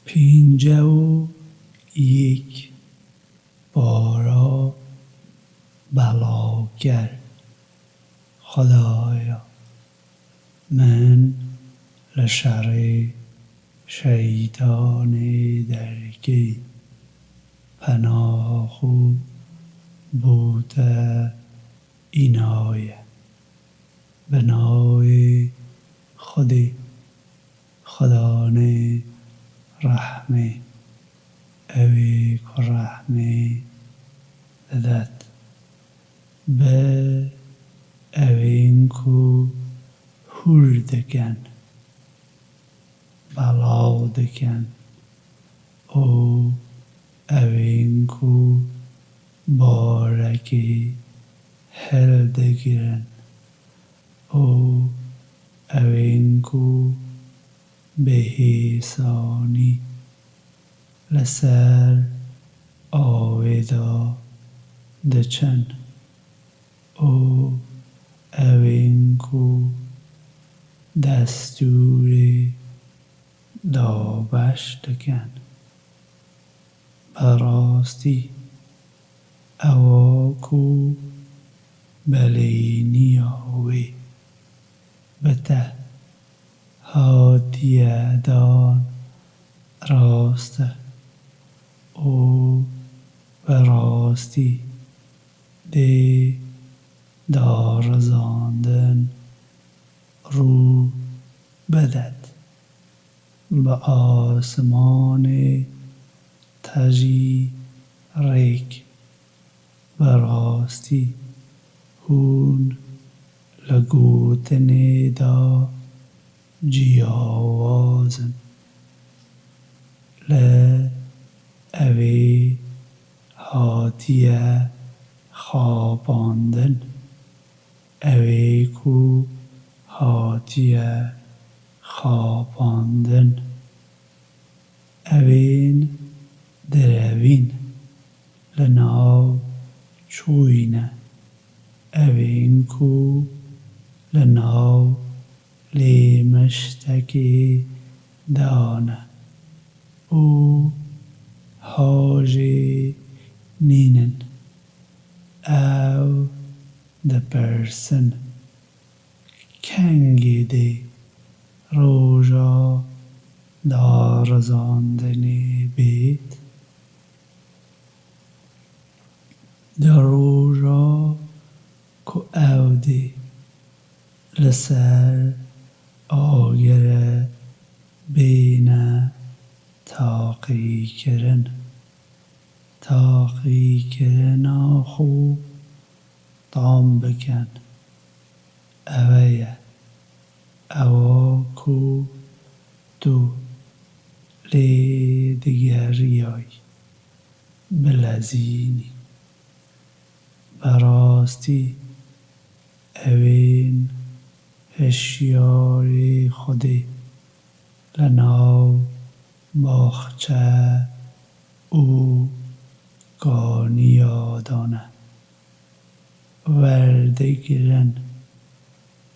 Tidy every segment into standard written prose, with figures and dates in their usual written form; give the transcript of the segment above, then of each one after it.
51 بارا بلاگر. خدایا من لشر شیطان درگی پناه خو بوده اینایه بنای خودی خدانه رحمه اوی که رحمه ددت به اوین که هور دکن بلا دکن او اوین که بارکی هل دگیرن او اوین که بهیسانی لسر آویدا دچن او اوین که دستوری دابش دکن براستی او که بلینی آوی بته هادیه دان راسته او براستی دی دارزاندن رو بدد به آسمان تجی ریک براستی هون لگوتنی دا جیاوازن ل اوی هاتیه خواباندن اوی کو هاتیه خواباندن اوین دروین لناو چوینه اوین کو لناو لیمشتکی دانه او حاجی نینن او the person کنگی دی روژا دارزاندنی بید در روژا که او دی لسر آگره بینه تاقی کرن خوب دام بکن اویه او کو تو لی دیگریای بلزینی براستی اوین هشیاری خودی لناو باخچه او گانی آدانه وردگیرن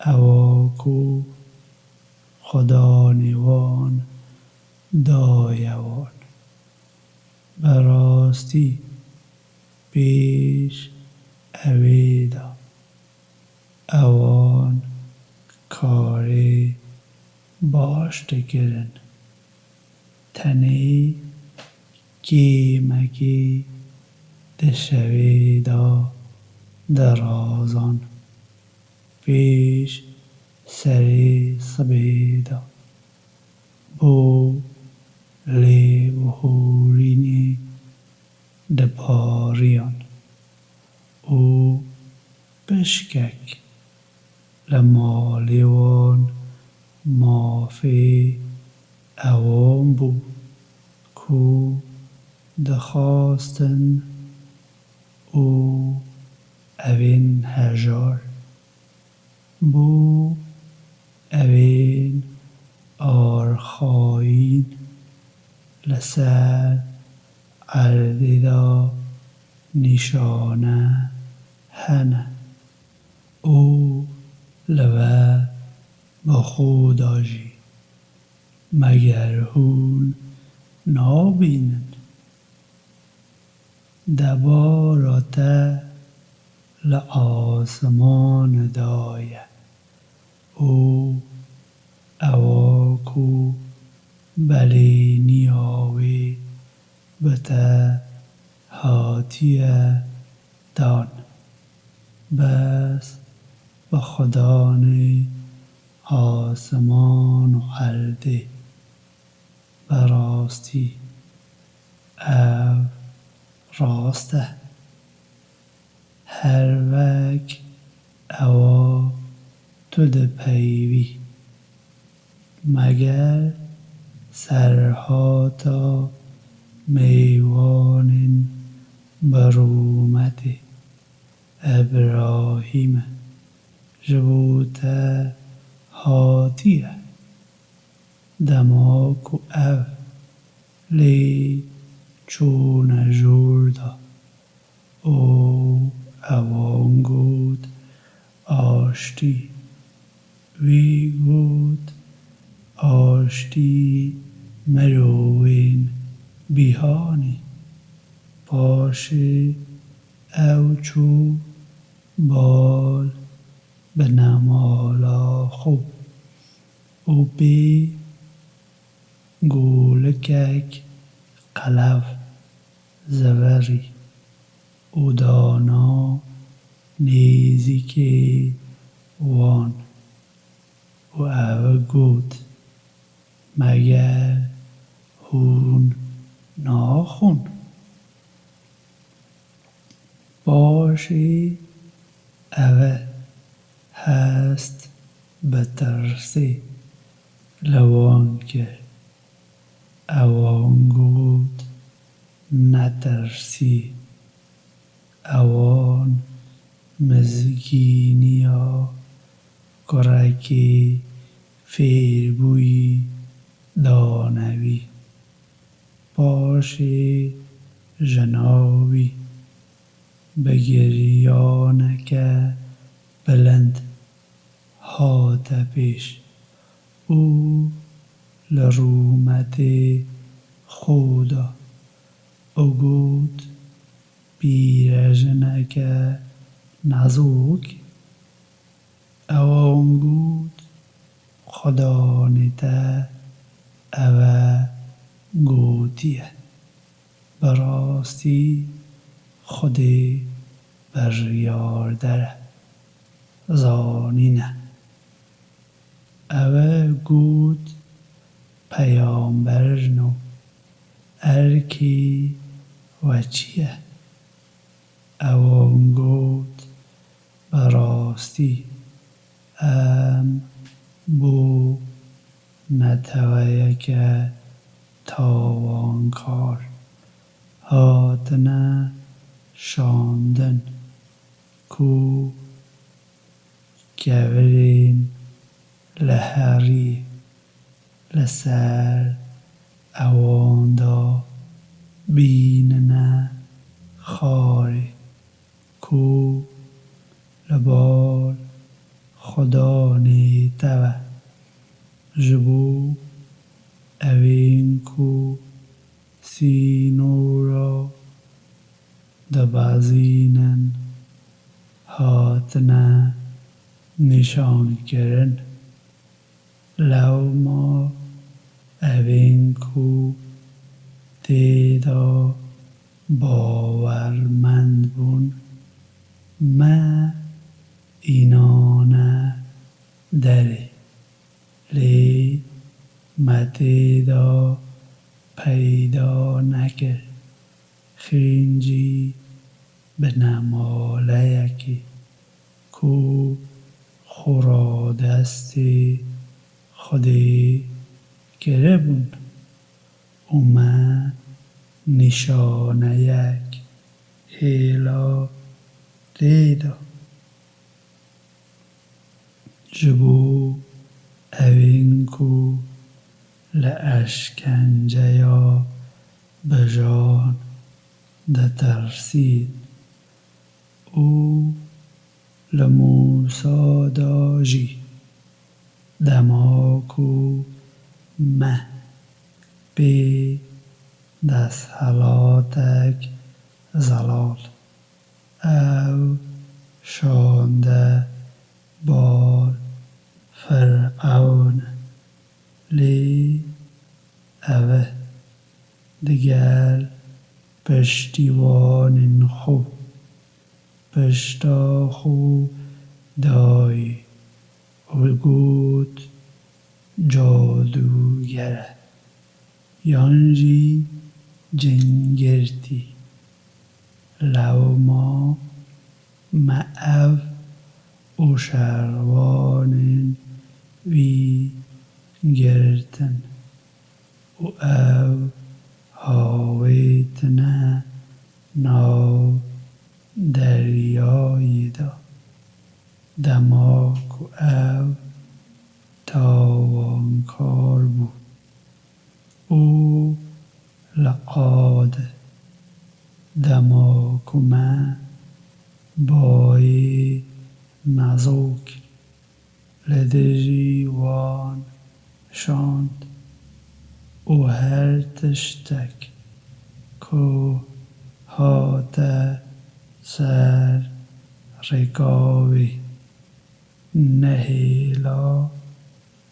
او کو خدا نیوان دایوان براستی پیش اویدا اوان کاری باشتگیرن تنی گیمگی دشویدا درازان پیش سری سبیدا بو لی بهورینی دپاریان او بشکک لمالیوان مافی اوان بو کو دخواستن او اوین هجار بو اوین آرخاین لسر عردیدا نشانه هنه او لوه با خوداجی مگر هون نابینن دبارته لآسمان دایه او اواکو بلی نیاوی بته هاتیه دان بس به خدان آسمان و ارده براستی او راسته هر وک اوا تو ده پیوی مگر سرها تا میوان برومت ابراهیم جبوت هاتیه دماغ و او لی چون جوردا او اوانگود آشتی وی گود آشتی مروین بیهانی پاشی او چو بال به نمالا خوب او بی گولکک قلب زوری او دانا نیزی وان او او گود مگر هون ناخون باشی او هست بترسی لوان که اوان گود نترسی اوان مزگینیا کرکی فیربوی دانوی باشی جناوی بگریانک بلند هات پیش او لرومت خودا او گود بیرجنک نزوک اوان گود خدا نیته او گوتیه براستی خودی بریاردره زانینه او گود پیامبرنو ارکی وچیه اوان گود براستی ام بو نتویک تاوانکار هاتنه شاندن کو گورین لهری لسر اواندا بیننه خاری کو لبال خدا نیتوه جبو اوین کو سینورا دبازینن هاتنه نشان کرن لو ما اوین کو تیدا باورمند بون ما اینانه داره لی متیدا پیدا نکر خینجی به نماله یکی کو خورا دستی خودی گره بون اومه نشانه یک هیلا دیدا جبو اوین کو لاشکنجه یا بجان ده ترسید او لموسا داجی دماکو مه بی دست هلاتک زلال او شانده بار فرعون لی اوه دگر پشتیوان خو پشتا خو دای و گوت جادوگره یانجی جنگرتی لو ما معو او شروان وی گرتن و او هاویتنه ناو دریایی دا دماغ او تاوانکار بو او لقاد دماغ من بای نزوک لدجی وان شاند او هر تشتک کو هات سر رکاوی نهیلا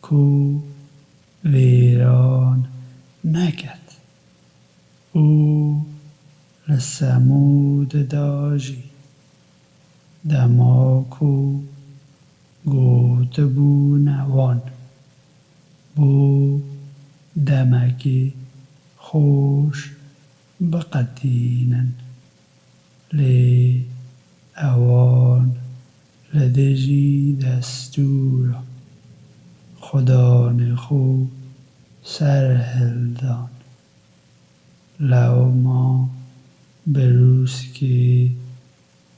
کو ویران نکد او لسمود داجی دماکو گوت بو نوان بو دمکی خوش بقتینن لی اوان لدجی دستورا خدا نخو سرهلدان لو ما بروز که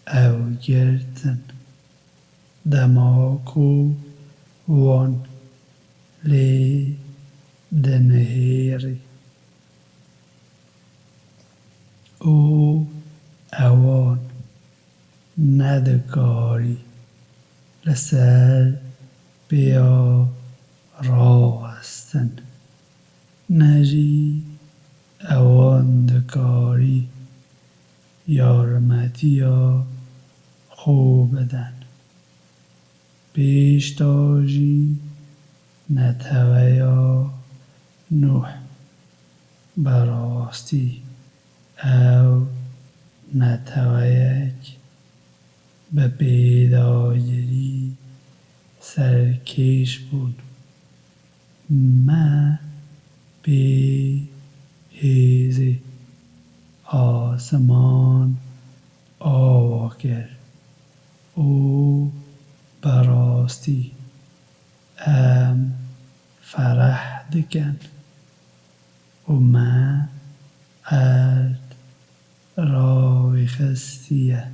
او گرتن دماکو وان لی دنهیری او اوان ندکاری لسر بیا راستن نجی اوان دکاری یارمتیا خوبدن پیش تاجی نتویا نوح براستی او نتویک به پیدایری سرکش بود ما به هیزی آسمان آواکر او براستی ام فرح دکن و ما ارد راوی خستیه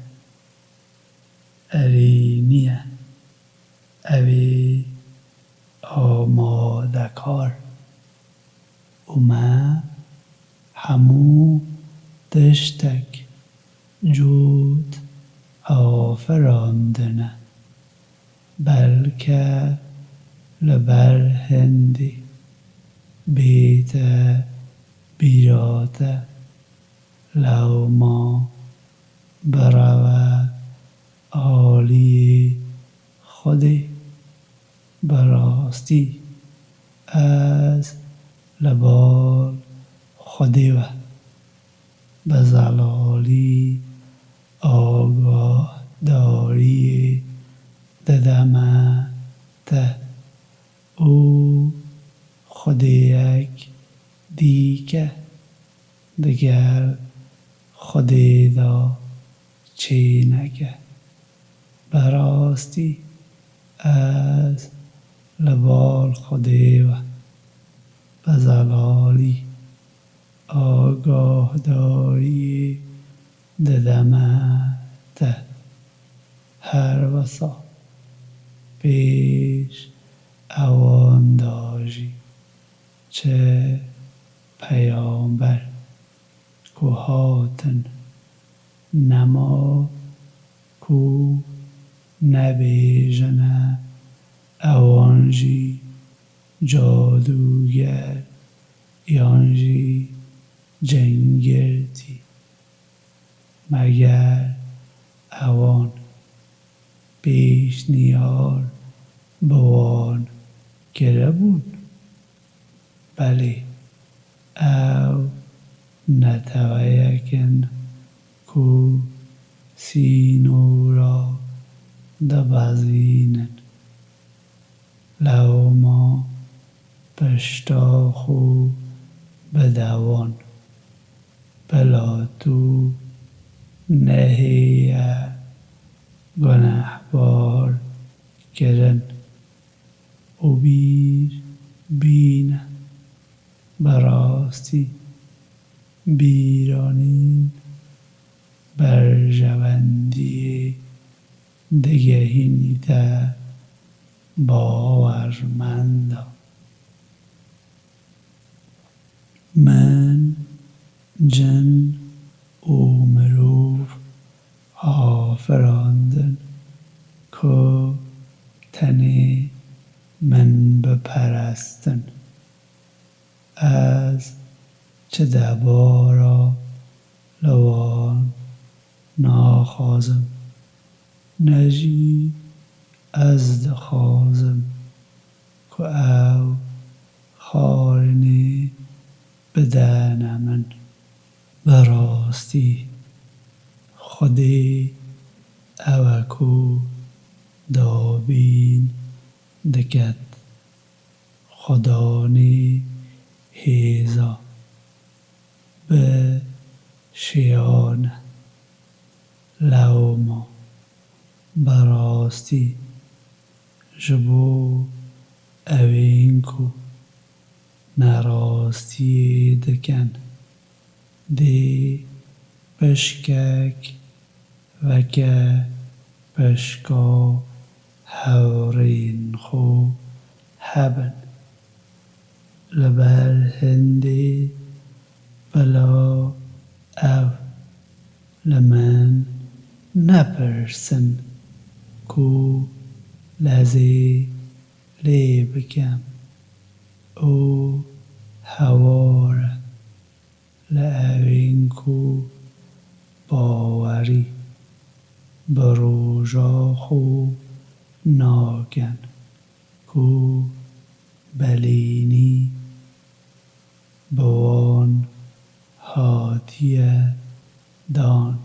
ارینیه اوی آماده کار و ما همو دشتک جود آفراندنه بلکه لبر هندی بیت بیراته لو ما برو عالی خودی براستی از لبال خودی و بزلالی آگاه داری ددمه ته او خودی یک دیگه دگر خودی دا چی نگه براستی از لبال خودی و بزلالی آگاه داری ددمه ته هر وسا پیش اوان داجی چه پیامبر کو هاتن نما کو نبیجنه اوانجی جادوگر یانجی جنگردی مگر اوان بیش نیار بوان گره بون بلی او نتویکن کو سینورا دبزینن لو ما پشتاخو بدوان بلا تو نهیه گنهبار گرن او بیر بینه براستی بیرانین برژوندی دگهینیده باورمندا من جن او مروف آفراندن که تنی من بپرستن از چه دبارا لوان ناخازم نجی از دخازم که او خارنی بدن من براستی خودی اوکو دابین دکت خدانی هیزا به شیانه لوما براستی جبو اوینکو نراستی دکن دی پشکک وکه پشکا هورین خو هبن لبر هندی بلا او لمن نپرسن کو لذی لی بکم او هواره لأوینکو باوری بروژا خو ناگن کو بلینی بوان هاتیه دان